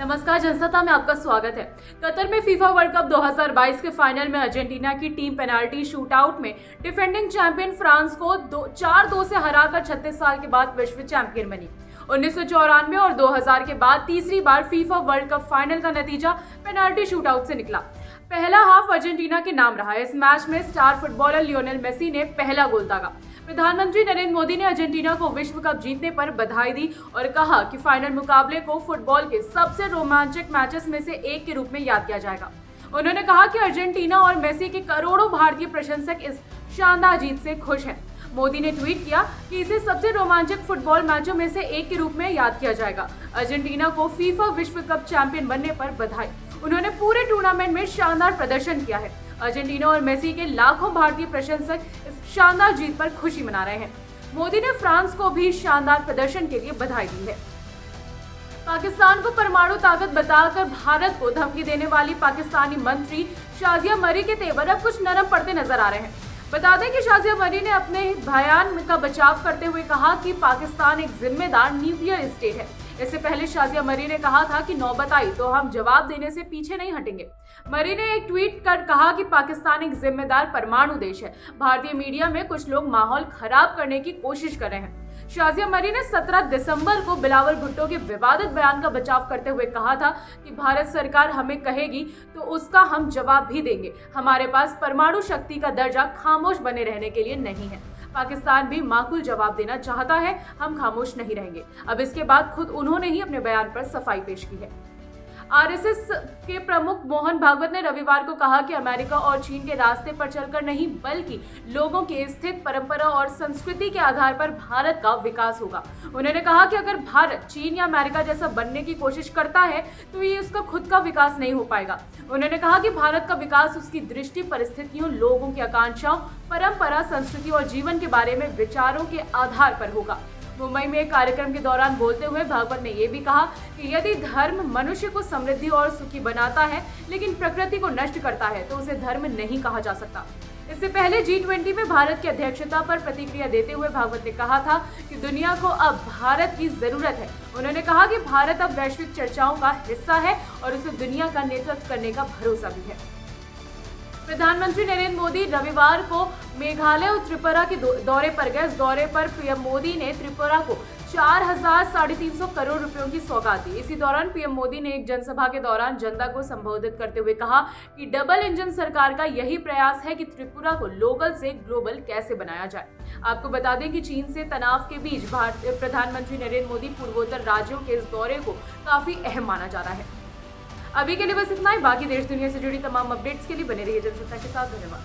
नमस्कार जनसत्ता में आपका स्वागत है। कतर में फीफा वर्ल्ड कप 2022 के फाइनल में अर्जेंटीना की टीम पेनाल्टी शूटआउट में डिफेंडिंग चैंपियन फ्रांस को 4-2 से हराकर 36 साल के बाद विश्व चैंपियन बनी। 1994 और 2000 के बाद तीसरी बार फीफा वर्ल्ड कप फाइनल का नतीजा पेनाल्टी शूटआउट से निकला। पहला हाफ अर्जेंटीना के नाम रहा। इस मैच में स्टार फुटबॉलर लियोनेल मेसी ने पहला गोल दागा। प्रधानमंत्री नरेंद्र मोदी ने अर्जेंटीना को विश्व कप जीतने पर बधाई दी और कहा कि फाइनल मुकाबले को फुटबॉल के सबसे रोमांचक मैचेस में से एक के रूप में याद किया जाएगा। उन्होंने कहा कि अर्जेंटीना और मेसी के करोड़ों भारतीय प्रशंसक इस शानदार जीत से खुश हैं। मोदी ने ट्वीट किया कि इसे सबसे रोमांचक फुटबॉल मैचों में से एक के रूप में याद किया जाएगा। अर्जेंटीना को फीफा विश्व कप चैंपियन बनने पर बधाई। उन्होंने पूरे टूर्नामेंट में शानदार प्रदर्शन किया है। अर्जेंटीना और मेसी के लाखों भारतीय प्रशंसक इस शानदार जीत पर खुशी मना रहे हैं। मोदी ने फ्रांस को भी शानदार प्रदर्शन के लिए बधाई दी है। पाकिस्तान को परमाणु ताकत बताकर भारत को धमकी देने वाली पाकिस्तानी मंत्री शाजिया मरी के तेवर अब कुछ नरम पड़ते नजर आ रहे हैं। बता दें कि शाजिया मरी ने अपने बयान का बचाव करते हुए कहा कि पाकिस्तान एक जिम्मेदार न्यूक्लियर स्टेट है। इससे पहले शाजिया मरी ने कहा था कि नौबत आई तो हम जवाब देने से पीछे नहीं हटेंगे। मरी ने एक ट्वीट कर कहा कि पाकिस्तान एक जिम्मेदार परमाणु देश है। भारतीय मीडिया में कुछ लोग माहौल खराब करने की कोशिश कर रहे हैं। शाजिया मरी ने 17 दिसंबर को बिलावल भुट्टो के विवादित बयान का बचाव करते हुए कहा था कि भारत सरकार हमें कहेगी तो उसका हम जवाब भी देंगे। हमारे पास परमाणु शक्ति का दर्जा खामोश बने रहने के लिए नहीं है। पाकिस्तान भी माकूल जवाब देना चाहता है, हम खामोश नहीं रहेंगे। अब इसके बाद खुद उन्होंने ही अपने बयान पर सफाई पेश की है। आरएसएस के प्रमुख मोहन भागवत ने रविवार को कहा कि अमेरिका और चीन के रास्ते पर चलकर नहीं बल्कि लोगों की स्थित परंपरा और संस्कृति के आधार पर भारत का विकास होगा। उन्होंने कहा कि अगर भारत चीन या अमेरिका जैसा बनने की कोशिश करता है तो ये उसका खुद का विकास नहीं हो पाएगा। उन्होंने कहा कि भारत का विकास उसकी दृष्टि, परिस्थितियों, लोगों की आकांक्षाओं, परंपरा, संस्कृति और जीवन के बारे में विचारों के आधार पर होगा। मुंबई में एक कार्यक्रम के दौरान बोलते हुए भागवत ने यह भी कहा कि यदि धर्म मनुष्य को समृद्धि और सुखी बनाता है लेकिन प्रकृति को नष्ट करता है तो उसे धर्म नहीं कहा जा सकता। इससे पहले G20 में भारत की अध्यक्षता पर प्रतिक्रिया देते हुए भागवत ने कहा था कि दुनिया को अब भारत की जरूरत है। उन्होंने कहा कि भारत अब वैश्विक चर्चाओं का हिस्सा है और उसे दुनिया का नेतृत्व करने का भरोसा भी है। प्रधानमंत्री नरेंद्र मोदी रविवार को मेघालय और त्रिपुरा के दौरे पर गए। इस दौरे पर पीएम मोदी ने त्रिपुरा को 4,350 करोड़ रुपयों की सौगात दी। इसी दौरान पीएम मोदी ने एक जनसभा के दौरान जनता को संबोधित करते हुए कहा कि डबल इंजन सरकार का यही प्रयास है कि त्रिपुरा को लोकल से ग्लोबल कैसे बनाया जाए। आपको बता दें कि चीन से तनाव के बीच प्रधानमंत्री नरेंद्र मोदी पूर्वोत्तर राज्यों के इस दौरे को काफी अहम माना जा रहा है। अभी के लिए बस इतना ही। बाकी देश दुनिया से जुड़ी तमाम अपडेट्स के लिए बने रहिए जनसत्ता के साथ। धन्यवाद।